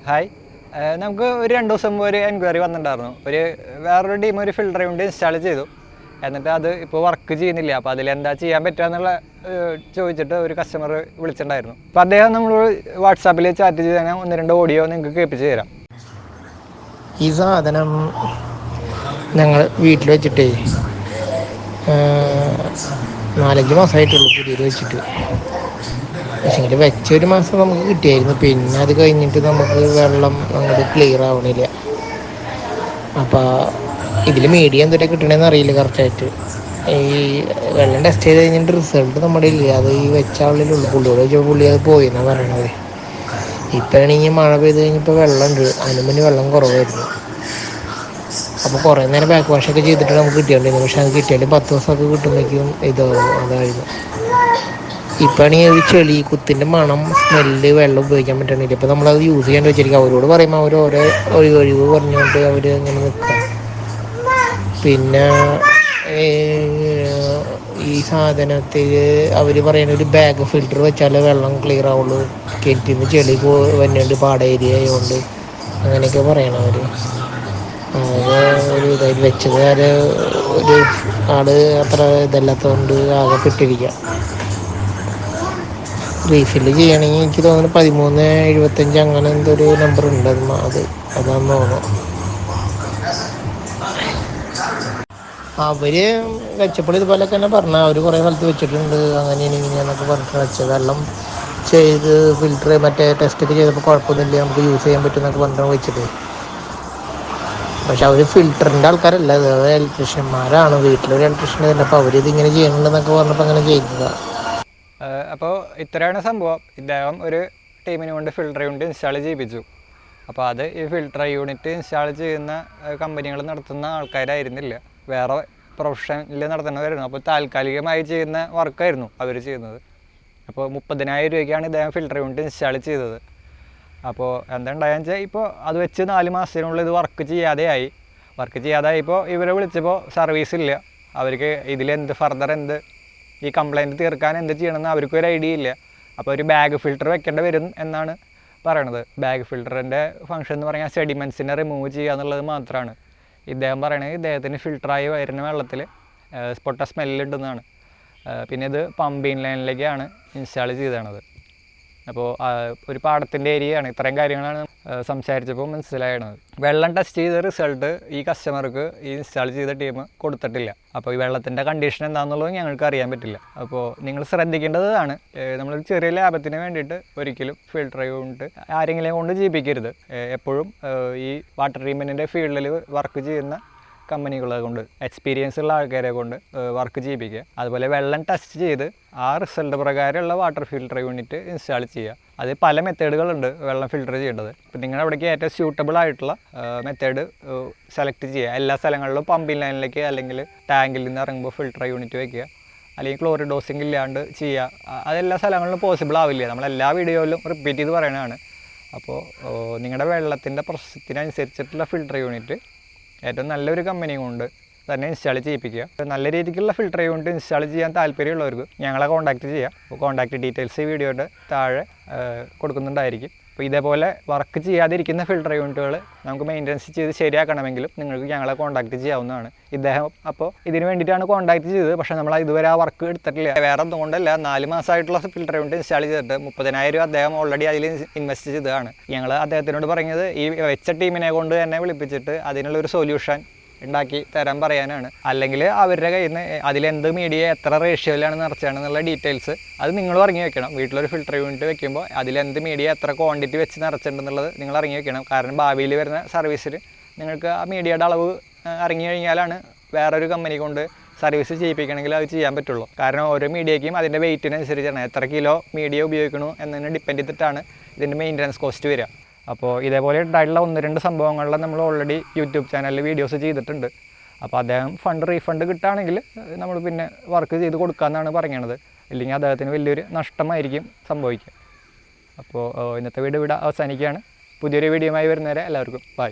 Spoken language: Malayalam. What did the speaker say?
ഹായ്, നമുക്ക് ഒരു 2 ദിവസം മുമ്പ് ഒരു എൻക്വയറി വന്നിട്ടുണ്ടായിരുന്നു. വേറൊരു ടീം ഒരു ഫിൽട്ടർ യൂണിറ്റ് ഇൻസ്റ്റാൾ ചെയ്തു. എന്നിട്ട് അത് ഇപ്പോൾ വർക്ക് ചെയ്യുന്നില്ല. അപ്പോൾ അതിലെന്താ ചെയ്യാൻ പറ്റുക എന്നുള്ള ചോദിച്ചിട്ട് ഒരു കസ്റ്റമർ വിളിച്ചിട്ടുണ്ടായിരുന്നു. അപ്പോൾ അദ്ദേഹം നമ്മൾ വാട്സാപ്പിൽ ചാറ്റ് ചെയ്ത് തന്നെ 1-2 ഓഡിയോ നിങ്ങൾക്ക് കേൾപ്പിച്ച് തരാം. ഈ സാധനം ഞങ്ങൾ വീട്ടിൽ വെച്ചിട്ടേ 4-5 മാസമായിട്ടുള്ളൂ പുതിയത് വെച്ചിട്ട്. പക്ഷേങ്കിൽ വെച്ചൊരു മാസം നമുക്ക് കിട്ടിയായിരുന്നു. പിന്നെ അത് കഴിഞ്ഞിട്ട് നമുക്ക് വെള്ളം അങ്ങോട്ട് ക്ലിയർ ആവണില്ല. അപ്പോൾ ഇതിൽ മീഡിയ എന്തൊക്കെ കിട്ടണമെന്ന് അറിയില്ല കറക്റ്റായിട്ട്. ഈ വെള്ളം ടെസ്റ്റ് ചെയ്ത് കഴിഞ്ഞിട്ട് റിസൾട്ട് നമ്മുടെ ഇല്ല. അത് ഈ വെച്ച ആളിലുള്ളൂ. പുള്ളിയോട് വെച്ചപ്പോൾ പുള്ളി അത് പോയെന്നാണ് പറയണത്. ഇപ്പം ആണെങ്കിൽ മഴ പെയ്ത് കഴിഞ്ഞപ്പോൾ വെള്ളമുണ്ട്. അതിന് മുന്നേ വെള്ളം കുറവായിരുന്നു. അപ്പോൾ കുറേ നേരം ബാക്ക് വാഷൊക്കെ ചെയ്തിട്ട് നമുക്ക് കിട്ടിയിട്ടുണ്ടായിരുന്നു. പക്ഷെ അത് കിട്ടിയാലും 10 ദിവസമൊക്കെ കിട്ടുമ്പോഴേക്കും അതായിരുന്നു. ഇപ്പം ആണെങ്കിൽ ഒരു ചെളി കുത്തിൻ്റെ മണം, സ്മെല്ല്, വെള്ളം ഉപയോഗിക്കാൻ പറ്റണില്ല. ഇപ്പം നമ്മളത് യൂസ് ചെയ്യാണ്ട് വെച്ചിരിക്കും. അവരോട് പറയുമ്പോൾ അവർ ഓരോ ഒഴിവ് പറഞ്ഞുകൊണ്ട് അവർ ഇങ്ങനെ നിൽക്കാം. പിന്നെ ഈ സാധനത്തിൽ അവർ പറയുന്ന ഒരു ബാഗ് ഫിൽറ്റർ വെച്ചാലേ വെള്ളം ക്ലിയർ ആവുള്ളൂ. കിണറ്റിൽ നിന്ന് ചെളി വന്നുകൊണ്ട് പാട ഏരിയ ആയതുകൊണ്ട് അങ്ങനെയൊക്കെ പറയണം അവർ. ഒരു ഇതായിട്ട് വെച്ചത് ഒരു ആൾ അത്ര ഇതല്ലാത്തതുകൊണ്ട് ആകെ കിട്ടിയിരിക്കുക. റീഫില്ല് ചെയ്യണമെങ്കിൽ എനിക്ക് തോന്നുന്നു 1375 അങ്ങനെ എന്തൊരു നമ്പർ ഉണ്ട്. അതാന്ന് തോന്നുന്നു. അവർ വെച്ചപ്പോൾ ഇതുപോലെയൊക്കെ തന്നെ പറഞ്ഞാൽ അവർ കുറേ സ്ഥലത്ത് വെച്ചിട്ടുണ്ട്. അങ്ങനെയാണ് ഇങ്ങനെയാന്നൊക്കെ പറഞ്ഞിട്ട് വെച്ചത്. വെള്ളം ചെയ്ത് ഫിൽറ്റർ മറ്റേ ടെസ്റ്റൊക്കെ ചെയ്തപ്പോൾ കുഴപ്പമൊന്നുമില്ല, നമുക്ക് യൂസ് ചെയ്യാൻ പറ്റുമെന്നൊക്കെ പറഞ്ഞിട്ടാണ് വെച്ചത്. പക്ഷെ അവർ ഫിൽറ്ററിൻ്റെ ആൾക്കാരല്ല, അത് ഇലക്ട്രീഷ്യന്മാരാണ്. വീട്ടിലൊരു ഇലക്ട്രീഷ്യൻ വരുന്നപ്പോൾ അവരിതിങ്ങനെ ചെയ്യണമെന്നൊക്കെ പറഞ്ഞപ്പോൾ അങ്ങനെ ചെയ്തതാണ്. അപ്പോൾ ഇത്രയാണ് സംഭവം. ഇദ്ദേഹം ഒരു ടീമിനെ കൊണ്ട് ഫിൽട്ടർ യൂണിറ്റ് ഇൻസ്റ്റാൾ ചെയ്യിപ്പിച്ചു. അപ്പോൾ അത് ഈ ഫിൽട്ടർ യൂണിറ്റ് ഇൻസ്റ്റാൾ ചെയ്യുന്ന കമ്പനികൾ നടത്തുന്ന ആൾക്കാരായിരുന്നില്ല, വേറെ പ്രൊഫഷനിൽ നടത്തുന്നവരായിരുന്നു. അപ്പോൾ താൽക്കാലികമായി ചെയ്യുന്ന വർക്കായിരുന്നു അവർ ചെയ്യുന്നത്. അപ്പോൾ 30,000 രൂപയ്ക്കാണ് ഇദ്ദേഹം ഫിൽട്ടർ യൂണിറ്റ് ഇൻസ്റ്റാൾ ചെയ്തത്. അപ്പോൾ എന്താ ഉണ്ടായെന്ന് വെച്ചാൽ ഇപ്പോൾ അത് വെച്ച് 4 മാസത്തിനുള്ളിൽ ഇത് വർക്ക് ചെയ്യാതായപ്പോൾ ഇവരെ വിളിച്ചപ്പോൾ സർവീസ് ഇല്ല. അവർക്ക് ഇതിലെന്ത് ഫർദർ ഈ കംപ്ലയിൻറ്റ് തീർക്കാൻ എന്ത് ചെയ്യണമെന്ന് അവർക്കൊരു ഐഡിയ ഇല്ല. അപ്പോൾ ഒരു ബാഗ് ഫിൽറ്റർ വെക്കേണ്ടി വരും എന്നാണ് പറയണത്. ബാഗ് ഫിൽറ്ററിൻ്റെ ഫംഗ്ഷൻ എന്ന് പറഞ്ഞാൽ സെഡിമെൻസിനെ റിമൂവ് ചെയ്യുക എന്നുള്ളത് മാത്രമാണ്. ഇദ്ദേഹം പറയണത് ഇദ്ദേഹത്തിന് ഫിൽറ്ററായി വരുന്ന വെള്ളത്തിൽ പൊട്ട സ്മെല്ലുണ്ടെന്നാണ്. പിന്നെ ഇത് പമ്പിങ് ലൈനിലേക്കാണ് ഇൻസ്റ്റാൾ ചെയ്തത്. അപ്പോൾ ഒരു പാടത്തിൻ്റെ ഏരിയയാണ്. ഇത്രയും കാര്യങ്ങളാണ് സംസാരിച്ചപ്പോൾ മനസ്സിലായത്. വെള്ളം ടെസ്റ്റ് ചെയ്ത റിസൾട്ട് ഈ കസ്റ്റമർക്ക് ഈ ഇൻസ്റ്റാൾ ചെയ്ത ടീം കൊടുത്തിട്ടില്ല. അപ്പോൾ ഈ വെള്ളത്തിൻ്റെ കണ്ടീഷൻ എന്താണെന്നുള്ളത് ഞങ്ങൾക്ക് അറിയാൻ പറ്റില്ല. അപ്പോൾ നിങ്ങൾ ശ്രദ്ധിക്കേണ്ടതാണ്, നമ്മളൊരു ചെറിയ ലാഭത്തിന് വേണ്ടിയിട്ട് ഒരിക്കലും ഫിൽട്ടർ യൂണിറ്റ് ആരെങ്കിലും കൊണ്ട് ചെയ്യിപ്പിക്കരുത്. എപ്പോഴും ഈ വാട്ടർ ട്രീറ്റ്മെൻറ്റിൻ്റെ ഫീൽഡിൽ വർക്ക് ചെയ്യുന്ന കമ്പനികളെ കൊണ്ട്, എക്സ്പീരിയൻസ് ഉള്ള ആൾക്കാരെ കൊണ്ട് വർക്ക് ചെയ്യിപ്പിക്കുക. അതുപോലെ വെള്ളം ടെസ്റ്റ് ചെയ്ത് ആ റിസൾട്ട് പ്രകാരമുള്ള വാട്ടർ ഫിൽട്ടർ യൂണിറ്റ് ഇൻസ്റ്റാൾ ചെയ്യുക. അത് പല മെത്തേഡുകളുണ്ട് വെള്ളം ഫിൽട്ടർ ചെയ്യേണ്ടത്. ഇപ്പം നിങ്ങളുടെ അവിടേക്ക് ഏറ്റവും സ്യൂട്ടബിൾ ആയിട്ടുള്ള മെത്തേഡ് സെലക്ട് ചെയ്യുക. എല്ലാ സ്ഥലങ്ങളിലും പമ്പിങ് ലൈനിലേക്ക് അല്ലെങ്കിൽ ടാങ്കിൽ നിന്ന് ഇറങ്ങുമ്പോൾ ഫിൽട്ടർ യൂണിറ്റ് വയ്ക്കുക, അല്ലെങ്കിൽ ക്ലോറിൻ ഡോസിങ് ഇല്ലാണ്ട് ചെയ്യുക. അതെല്ലാ സ്ഥലങ്ങളിലും പോസിബിൾ ആവില്ല. നമ്മളെല്ലാ വീഡിയോയിലും റിപ്പീറ്റ് ചെയ്ത് പറയണതാണ്. അപ്പോൾ നിങ്ങളുടെ വെള്ളത്തിൻ്റെ പ്രശ്നത്തിനനുസരിച്ചിട്ടുള്ള ഫിൽട്ടർ യൂണിറ്റ് ഏറ്റവും നല്ലൊരു കമ്പനി കൊണ്ട് തന്നെ ഇൻസ്റ്റാൾ ചെയ്യിപ്പിക്കുക. നല്ല രീതിക്കുള്ള ഫിൽട്ടർ യൂണിറ്റ് ഇൻസ്റ്റാൾ ചെയ്യാൻ താല്പര്യമുള്ളവർക്ക് ഞങ്ങളെ കോൺടാക്റ്റ് ചെയ്യാം. അപ്പോൾ കോൺടാക്റ്റ് ഡീറ്റെയിൽസ് ഈ വീഡിയോയുടെ താഴെ കൊടുക്കുന്നുണ്ടായിരിക്കും. അപ്പോൾ ഇതേപോലെ വർക്ക് ചെയ്യാതിരിക്കുന്ന ഫിൽട്ടർ യൂണിറ്റുകൾ നമുക്ക് മെയിൻ്റനൻസ് ചെയ്ത് ശരിയാക്കണമെങ്കിലും നിങ്ങൾക്ക് ഞങ്ങളെ കോൺടാക്റ്റ് ചെയ്യാവുന്നതാണ്. ഇദ്ദേഹം അപ്പോൾ ഇതിന് വേണ്ടിയിട്ടാണ് കോൺടാക്റ്റ് ചെയ്തത്. പക്ഷേ നമ്മൾ ഇതുവരെ ആ വർക്ക് എടുത്തിട്ടില്ല. വേറെ എന്തുകൊണ്ടല്ല, 4 മാസമായിട്ടുള്ള ഫിൽട്ടർ യൂണിറ്റ് ഇൻസ്റ്റാൾ ചെയ്തിട്ട് 30,000 രൂപ അദ്ദേഹം ഓൾറെഡി അതിൽ ഇൻവെസ്റ്റ് ചെയ്തതാണ്. ഞങ്ങൾ അദ്ദേഹത്തിനോട് പറഞ്ഞത് ഈ വെച്ച ടീമിനെ കൊണ്ട് തന്നെ വിളിപ്പിച്ചിട്ട് അതിനുള്ളൊരു സൊല്യൂഷൻ ഉണ്ടാക്കി തരാൻ പറയാനാണ്. അല്ലെങ്കിൽ അവരുടെ കയ്യിൽ നിന്ന് അതിലെന്ത് മീഡിയ എത്ര റേഷ്യോയിലാണ് നിറച്ചാണെന്നുള്ള ഡീറ്റെയിൽസ് അത് നിങ്ങൾ ഇറങ്ങി വെക്കണം. വീട്ടിലൊരു ഫിൽട്ടർ യൂണിറ്റ് വെക്കുമ്പോൾ അതിലെന്ത് മീഡിയ എത്ര ക്വാണ്ടിറ്റി വെച്ച് നിറച്ചിട്ടുണ്ടെന്നുള്ളത് നിങ്ങൾ ഇറങ്ങി വെക്കണം. കാരണം ഭാവിയിൽ വരുന്ന സർവീസിൽ നിങ്ങൾക്ക് ആ മീഡിയയുടെ അളവ് ഇറങ്ങി കഴിഞ്ഞാലാണ് വേറൊരു കമ്പനി കൊണ്ട് സർവീസ് ചെയ്യിപ്പിക്കണമെങ്കിൽ അത് ചെയ്യാൻ പറ്റുള്ളൂ. കാരണം ഓരോ മീഡിയയ്ക്കും അതിൻ്റെ വെയിറ്റിനനുസരിച്ചാണ്, എത്ര കിലോ മീഡിയ ഉപയോഗിക്കണോ എന്നതിനെ ഡിപ്പെൻഡ് ചെയ്തിട്ടാണ് ഇതിൻ്റെ മെയിൻ്റനൻസ് കോസ്റ്റ് വരിക. അപ്പോൾ ഇതേപോലെ ഉണ്ടായിട്ടുള്ള 1-2 സംഭവങ്ങളിൽ നമ്മൾ ഓൾറെഡി യൂട്യൂബ് ചാനലിൽ വീഡിയോസ് ചെയ്തിട്ടുണ്ട്. അപ്പോൾ അദ്ദേഹം റീഫണ്ട് കിട്ടുകയാണെങ്കിൽ നമ്മൾ പിന്നെ വർക്ക് ചെയ്ത് കൊടുക്കാമെന്നാണ് പറയുന്നത്. ഇല്ലെങ്കിൽ അദ്ദേഹത്തിന് വലിയൊരു നഷ്ടമായിരിക്കും സംഭവിക്കുക. അപ്പോൾ ഇന്നത്തെ വീഡിയോ ഇവിടെ അവസാനിക്കുകയാണ്. പുതിയൊരു വീഡിയോയുമായി വരുന്നവരെ എല്ലാവർക്കും ബൈ.